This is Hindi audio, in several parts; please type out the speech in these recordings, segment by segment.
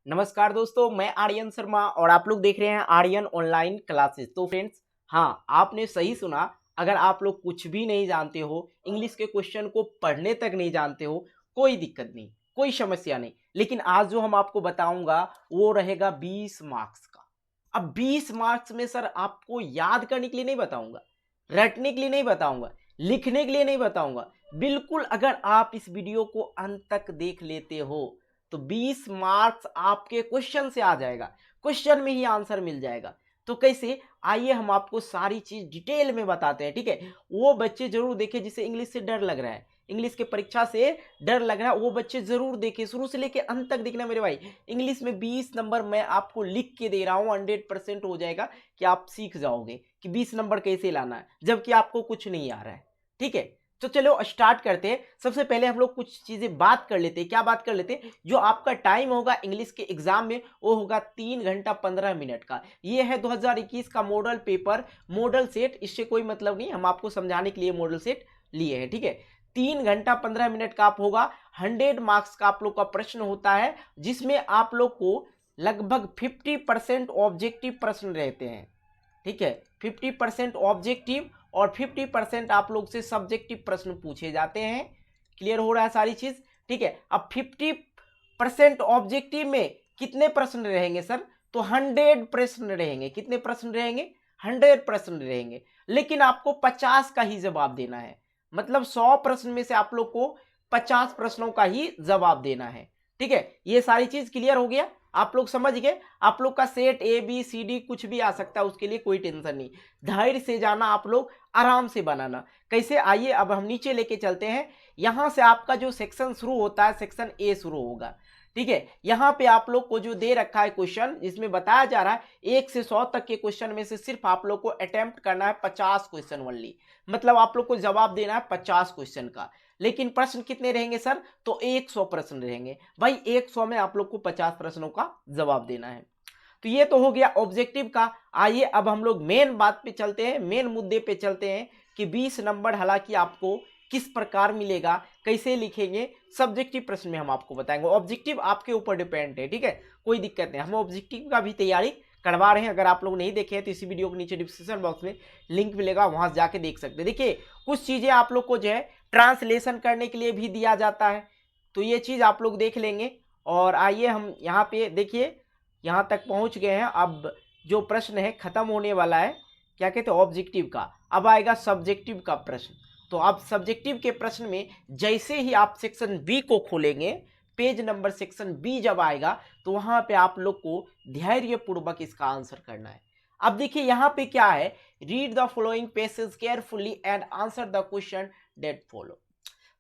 नमस्कार दोस्तों, मैं आर्यन शर्मा और आप लोग देख रहे हैं आर्यन ऑनलाइन क्लासेस। तो फ्रेंड्स, हाँ, आपने सही सुना। अगर आप लोग कुछ भी नहीं जानते हो, इंग्लिश के क्वेश्चन को पढ़ने तक नहीं जानते हो, कोई दिक्कत नहीं, कोई समस्या नहीं। लेकिन आज जो हम आपको बताऊंगा वो रहेगा 20 मार्क्स का। अब 20 मार्क्स में सर आपको याद करने के लिए नहीं बताऊंगा, रटने के लिए नहीं बताऊंगा, लिखने के लिए नहीं बताऊंगा। बिल्कुल, अगर आप इस वीडियो को अंत तक देख लेते हो तो 20 मार्क्स आपके क्वेश्चन से आ जाएगा, क्वेश्चन में ही आंसर मिल जाएगा। तो कैसे, आइए हम आपको सारी चीज डिटेल में बताते हैं। ठीक है, वो बच्चे जरूर देखें जिसे इंग्लिश से डर लग रहा है, इंग्लिश के परीक्षा से डर लग रहा है, वो बच्चे जरूर देखें, शुरू से लेके अंत तक देखना मेरे भाई। इंग्लिश में 20 नंबर मैं आपको लिख के दे रहा हूँ, 100% हो जाएगा कि आप सीख जाओगे कि 20 नंबर कैसे लाना है, जबकि आपको कुछ नहीं आ रहा है। ठीक है, तो चलो स्टार्ट करते हैं। सबसे पहले हम लोग कुछ चीजें बात कर लेते हैं। क्या बात कर लेते हैं? जो आपका टाइम होगा इंग्लिश के एग्जाम में वो होगा 3 घंटा 15 मिनट का। ये है 2021 का मॉडल पेपर, मॉडल सेट। इससे कोई मतलब नहीं, हम आपको समझाने के लिए मॉडल सेट लिए हैं। ठीक है, 3 घंटा 15 मिनट का आप होगा। 100 मार्क्स का आप लोग का प्रश्न होता है, जिसमें आप लोग को लगभग 50% ऑब्जेक्टिव प्रश्न रहते हैं। ठीक है, 50% ऑब्जेक्टिव और 50% आप लोग से सब्जेक्टिव प्रश्न पूछे जाते हैं। क्लियर हो रहा है सारी चीज? ठीक है, अब 50% ऑब्जेक्टिव में कितने प्रश्न रहेंगे सर? तो 100 प्रश्न रहेंगे। कितने प्रश्न रहेंगे? 100 प्रश्न रहेंगे। लेकिन आपको 50 का ही जवाब देना है। मतलब 100 प्रश्न में से आप लोग को 50 प्रश्नों का ही जवाब देना है। ठीक है, ये सारी चीज क्लियर हो गया? आप लोग समझ गए? आप लोग का सेट ABCD कुछ भी आ सकता है, उसके लिए कोई टेंशन नहीं। धैर्य से जाना, आप लोग आराम से बनाना। कैसे, आइए अब हम नीचे लेके चलते हैं। यहां से आपका जो सेक्शन शुरू होता है, सेक्शन A शुरू होगा। ठीक है, यहां पे आप लोग को जो दे रखा है क्वेश्चन, जिसमें बताया जा रहा है 1 से 100 तक के क्वेश्चन में से सिर्फ आप लोग को अटेम्प्ट करना है 50 क्वेश्चन ओनली। मतलब आप लोग को जवाब देना है 50 क्वेश्चन का। लेकिन प्रश्न कितने रहेंगे सर? तो 100 प्रश्न रहेंगे भाई। 100 में आप लोग को 50 प्रश्नों का जवाब देना है। तो ये तो हो गया ऑब्जेक्टिव का। आइए अब हम लोग मेन बात पे चलते हैं, मेन मुद्दे पे चलते हैं कि 20 नंबर हालांकि आपको किस प्रकार मिलेगा, कैसे लिखेंगे, सब्जेक्टिव प्रश्न में हम आपको बताएंगे। ऑब्जेक्टिव आपके ऊपर डिपेंड है। ठीक है, कोई दिक्कत नहीं, हम ऑब्जेक्टिव का भी तैयारी करवा रहे हैं। अगर आप लोग नहीं देखे हैं तो इसी वीडियो के नीचे डिस्क्रिप्शन बॉक्स में लिंक मिलेगा, वहां से जाके देख सकते हैं। देखिए, कुछ चीजें आप लोग को जो है ट्रांसलेशन करने के लिए भी दिया जाता है, तो ये चीज आप लोग देख लेंगे। और आइए हम यहाँ पे देखिए, यहाँ तक पहुँच गए हैं। अब जो प्रश्न है खत्म होने वाला है, क्या कहते हैं, ऑब्जेक्टिव का। अब आएगा सब्जेक्टिव का प्रश्न। तो आप सब्जेक्टिव के प्रश्न में जैसे ही आप सेक्शन बी को खोलेंगे, पेज नंबर सेक्शन बी जब आएगा, तो वहां पे आप लोग को धैर्यपूर्वक इसका आंसर करना है। अब देखिए यहाँ पे क्या है, read the following passage carefully and answer the question that follow.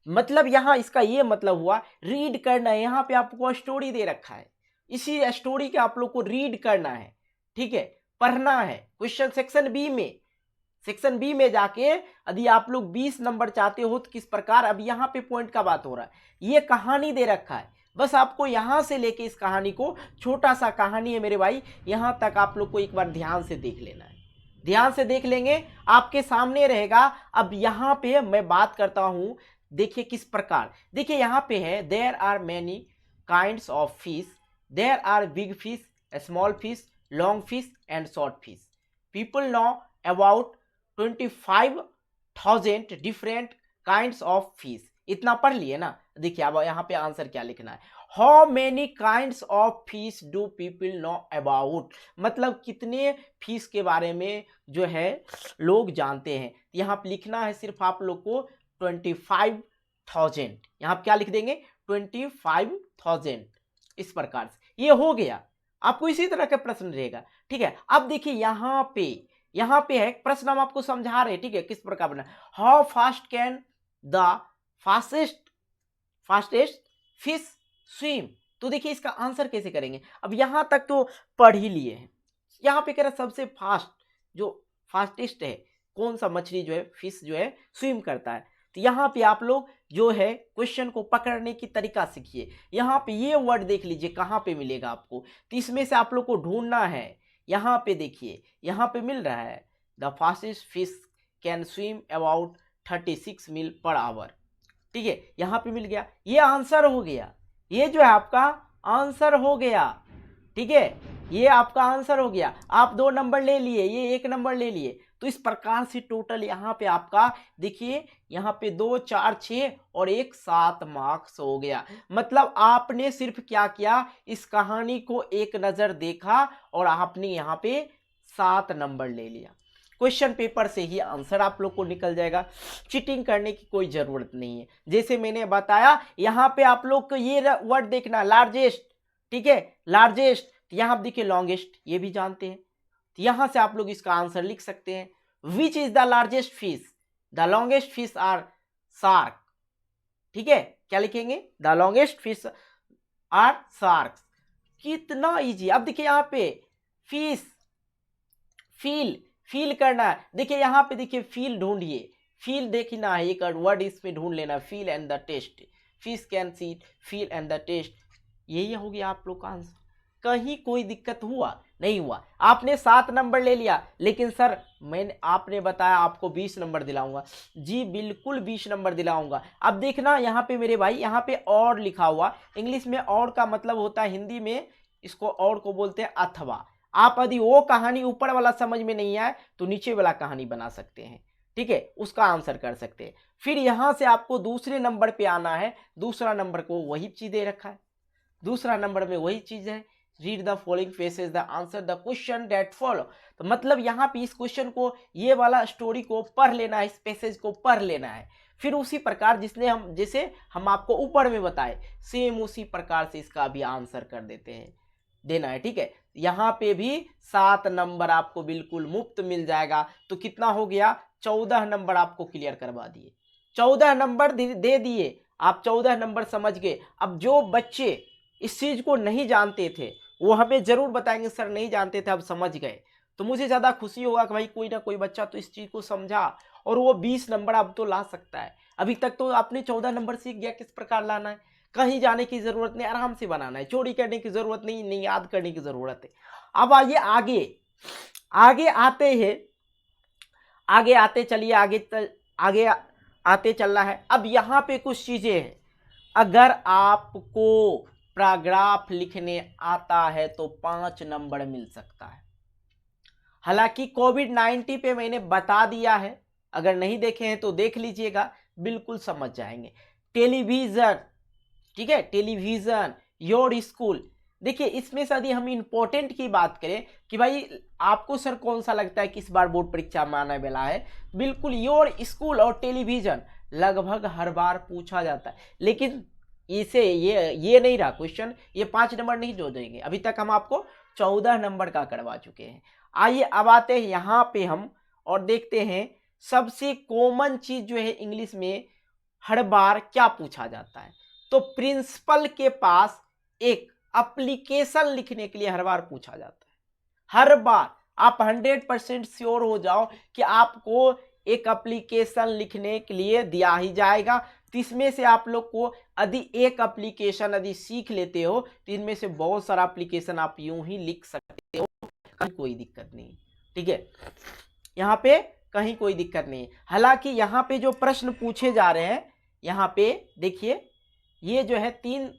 मतलब यहाँ इसका ये मतलब हुआ, रीड करना है। यहाँ पे आपको स्टोरी दे रखा है, इसी स्टोरी के आप लोग को रीड करना है। ठीक है, पढ़ना है। क्वेश्चन सेक्शन बी में जाके यदि आप लोग 20 नंबर चाहते हो तो किस प्रकार, अब यहाँ पे पॉइंट का बात हो रहा है, ये कहानी दे रखा है। बस आपको यहां से लेके इस कहानी को, छोटा सा कहानी है मेरे भाई, यहां तक आप लोग को एक बार ध्यान से देख लेना है। ध्यान से देख लेंगे, आपके सामने रहेगा। अब यहां पे मैं बात करता हूं, देखिए किस प्रकार। देखिए यहां पे है, there are many kinds of fish, there are big fish, small fish, long fish and short fish. People know about 25,000 different kinds of fish. इतना पढ़ लिए ना। देखिए अब यहाँ पे आंसर क्या लिखना है, how many kinds of fish do people know about. मतलब कितने फिश के बारे में जो है लोग जानते हैं। यहाँ पे लिखना है सिर्फ आप लोग को 25,000। यहाँ पे क्या लिख देंगे, 25,000। इस प्रकार से ये हो गया। आपको इसी तरह का प्रश्न रहेगा। ठीक है, अब देखिए यहाँ पे है प्रश्न, हम आपको समझा रहे हैं। ठीक है, किस प्रकार बना, how fast can the fastest fish swim. तो देखिए इसका आंसर कैसे करेंगे। अब यहां तक तो पढ़ ही लिए हैं। यहाँ पे कह रहा सबसे फास्ट, जो फास्टेस्ट है, कौन सा मछली जो है, फिश जो है स्विम करता है। तो यहाँ पे आप लोग जो है क्वेश्चन को पकड़ने की तरीका सीखिए। यहाँ पे ये वर्ड देख लीजिए कहाँ पे मिलेगा आपको, तो इसमें से आप लोग को ढूंढना है। यहाँ पे देखिए, यहाँ पे मिल रहा है, the fastest fish can swim about 36 mile per hour. ठीक है, यहाँ पे मिल गया, ये आंसर हो गया। ये जो है आपका आंसर हो गया। ठीक है, ये आपका आंसर हो गया। आप 2 नंबर ले लिए, ये 1 नंबर ले लिए। तो इस प्रकार से टोटल यहाँ पे आपका देखिए, यहाँ पे 2 4 6 और 1 7 मार्क्स हो गया। मतलब आपने सिर्फ क्या किया, इस कहानी को एक नजर देखा और आपने यहाँ पे 7 नंबर ले लिया। क्वेश्चन पेपर से ही आंसर आप लोग को निकल जाएगा, चीटिंग करने की कोई जरूरत नहीं है। जैसे मैंने बताया, यहाँ पे आप लोग को ये वर्ड देखना, लार्जेस्ट, ठीक है, लार्जेस्ट, यहाँ आप देखिए लॉन्गेस्ट, ये भी जानते हैं। तो यहां से आप लोग इसका आंसर लिख सकते हैं, which is the largest fish, the longest fish are shark. ठीक है, क्या लिखेंगे, the longest fish are sharks. कितना इजी। अब देखिए यहाँ पे फिश, फील करना है। देखिए यहाँ पे देखिए फील ढूंढिए, फील देखना है, एक वर्ड इसमें ढूंढ लेना, feel and the taste, fish can see feel and the taste. यही हो गया आप लोग का आंसर। कहीं कोई दिक्कत हुआ नहीं हुआ। आपने 7 नंबर ले लिया, लेकिन सर मैंने आपने बताया आपको 20 नंबर दिलाऊंगा। जी बिल्कुल 20 नंबर दिलाऊंगा। अब देखना यहाँ पे मेरे भाई, यहाँ पे और लिखा हुआ, इंग्लिश में और का मतलब होता है, हिंदी में इसको और को बोलते हैं अथवा। आप यदि वो कहानी ऊपर वाला समझ में नहीं आए तो नीचे वाला कहानी बना सकते हैं, ठीक है, उसका आंसर कर सकते हैं। फिर यहां से आपको दूसरे नंबर पे आना है। दूसरा नंबर को वही चीज दे रखा है, दूसरा नंबर में वही चीज है, read the following passage the answer the question that follow. तो मतलब यहाँ पे इस क्वेश्चन को, ये वाला स्टोरी को पढ़ लेना है, इस पैसेज को पढ़ लेना है। फिर उसी प्रकार जैसे हम आपको ऊपर में बताए, सेम उसी प्रकार से इसका भी आंसर कर देते हैं, देना है। ठीक है, यहाँ पे भी 7 नंबर आपको बिल्कुल मुफ्त मिल जाएगा। तो कितना हो गया, 14 नंबर आपको क्लियर करवा दिए, 14 नंबर दे दिए आप, 14 नंबर समझ गए। अब जो बच्चे इस चीज को नहीं जानते थे वो हमें जरूर बताएंगे, सर नहीं जानते थे अब समझ गए। तो मुझे ज्यादा खुशी होगा कि भाई कोई ना कोई बच्चा तो इस चीज को समझा और वो 20 नंबर अब तो ला सकता है। अभी तक तो आपने 14 नंबर सीख गया किस प्रकार लाना है, कहीं जाने की जरूरत नहीं, आराम से बनाना है, चोरी करने की जरूरत नहीं, नहीं याद करने की जरूरत है। अब आइए आगे आते हैं, आगे आते चलिए, आगे आते चल रहा है। अब यहाँ पे कुछ चीजें हैं, अगर आपको पैराग्राफ लिखने आता है तो 5 नंबर मिल सकता है। हालांकि कोविड-19 पे मैंने बता दिया है, अगर नहीं देखे हैं तो देख लीजिएगा, बिल्कुल समझ जाएंगे। टेलीविजन, ठीक है, टेलीविजन, योर स्कूल। देखिए इसमें से यदि हम इंपॉर्टेंट की बात करें कि भाई आपको सर कौन सा लगता है कि इस बार बोर्ड परीक्षा में आने वाला है, बिल्कुल योर स्कूल और टेलीविजन लगभग हर बार पूछा जाता है। लेकिन इसे ये नहीं रहा क्वेश्चन, ये 5 नंबर नहीं जो देंगे। अभी तक हम आपको 14 नंबर का करवा चुके हैं। आइए अब आते हैं यहाँ पे हम और देखते हैं सबसे कॉमन चीज जो है इंग्लिश में हर बार क्या पूछा जाता है। तो प्रिंसिपल के पास एक एप्लीकेशन लिखने के लिए हर बार पूछा जाता है। हर बार आप 100% श्योर हो जाओ कि आपको एक एप्लीकेशन लिखने के लिए दिया ही जाएगा। तो इसमें से आप लोग को यदि एक एप्लीकेशन यदि सीख लेते हो तो इनमें से बहुत सारा एप्लीकेशन आप यूं ही लिख सकते हो, कहीं कोई दिक्कत नहीं। ठीक है, यहाँ पे कहीं कोई दिक्कत नहीं। हालांकि यहाँ पे जो प्रश्न पूछे जा रहे हैं, यहाँ पे देखिए ये जो है 3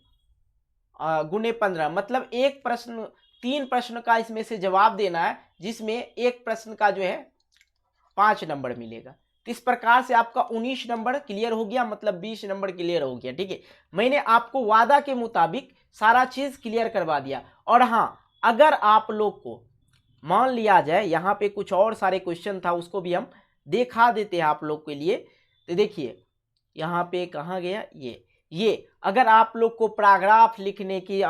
गुने 15, मतलब एक प्रश्न 3 प्रश्न का इसमें से जवाब देना है, जिसमें एक प्रश्न का जो है 5 नंबर मिलेगा। तो इस प्रकार से आपका 19 नंबर क्लियर हो गया, मतलब 20 नंबर क्लियर हो गया। ठीक है, मैंने आपको वादा के मुताबिक सारा चीज क्लियर करवा दिया। और हाँ, अगर आप लोग को मान लिया जाए यहाँ पे कुछ और सारे क्वेश्चन था, उसको भी हम दिखा देते हैं आप लोग के लिए। तो देखिए यहाँ पे कहाँ गया, ये अगर आप लोग को पैराग्राफ लिखने की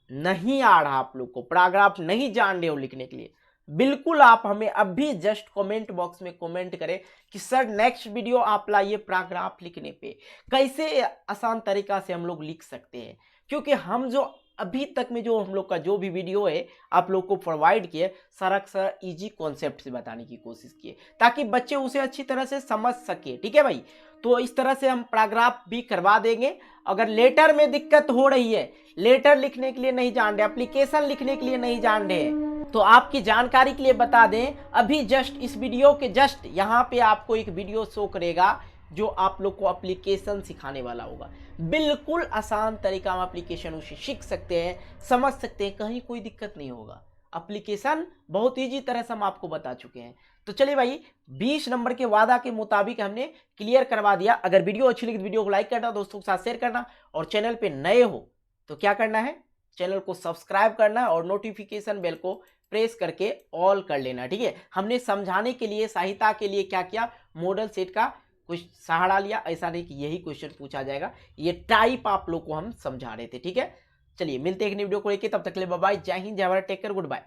नहीं आ रहा, आप लोग को पैराग्राफ नहीं जान रहे हो लिखने के लिए, बिल्कुल आप हमें अभी जस्ट कमेंट बॉक्स में कमेंट करें कि सर नेक्स्ट वीडियो आप लाइए पैराग्राफ लिखने पे, कैसे आसान तरीका से हम लोग लिख सकते हैं। क्योंकि हम जो अभी तक में जो हम लोग का जो भी वीडियो है आप लोग को प्रोवाइड किए, सारा इजी कॉन्सेप्ट से बताने की कोशिश किए ताकि बच्चे उसे अच्छी तरह से समझ सके। ठीक है भाई, तो इस तरह से हम पैराग्राफ भी करवा देंगे। अगर लेटर में दिक्कत हो रही है, लेटर लिखने के लिए नहीं जान रहे, एप्लीकेशन लिखने के लिए नहीं जान रहे, तो आपकी जानकारी के लिए बता दें, अभी जस्ट इस वीडियो के जस्ट यहाँ पे आपको एक वीडियो शो करेगा जो आप लोग को एप्लीकेशन सिखाने वाला होगा। बिल्कुल आसान तरीका हम एप्लीकेशन उसे सीख सकते हैं, समझ सकते हैं, कहीं कोई दिक्कत नहीं होगा। एप्लीकेशन बहुत ईजी तरह से हम आपको बता चुके हैं। तो चलिए भाई, 20 नंबर के वादा के मुताबिक हमने क्लियर करवा दिया। अगर वीडियो अच्छी लगी तो वीडियो को लाइक करना, दोस्तों के साथ शेयर करना, और चैनल पे नए हो तो क्या करना है, चैनल को सब्सक्राइब करना और नोटिफिकेशन बेल को प्रेस करके ऑल कर लेना, ठीक है। हमने समझाने के लिए, सहायता के लिए क्या किया, मॉडल सेट का कुछ सहारा लिया। ऐसा नहीं कि यही क्वेश्चन पूछा जाएगा, ये टाइप आप लोग को हम समझा रहे थे, ठीक है। चलिए मिलते हैं एक नई वीडियो को लेके, तब तक के लिए बाय बाय, जय हिंद, जय Bharat, take care, good bye.